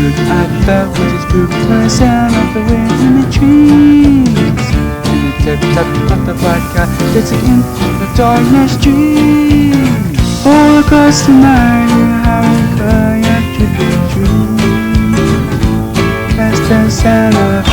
good I felt was a spook to the sound of the wind in the trees. And the tip-tap of the black cat gets in the darkness stream. All across the night in a howling cry after the dream. That's the sound of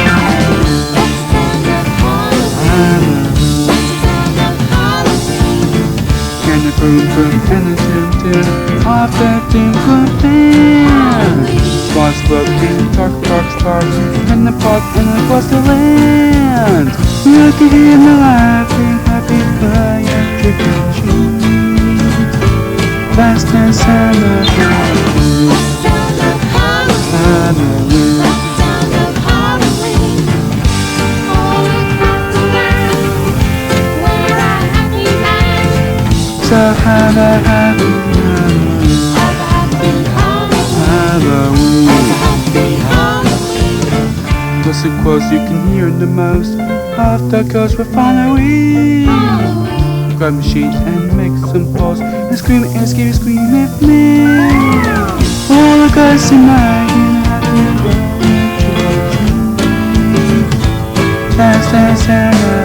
and the boom boom and the tune tune of the tinkle band. Swans floating, dark sparks, and the pot and across the land. You can hear the laughing, happy cry of trick-or-treat. That's the sound of Halloween. So have a happy Halloween. Listen close, you can hear the most of the ghosts we're following. Grab a sheet and make some calls and scream and scream with me. All the ghosts in my happy That's the sound of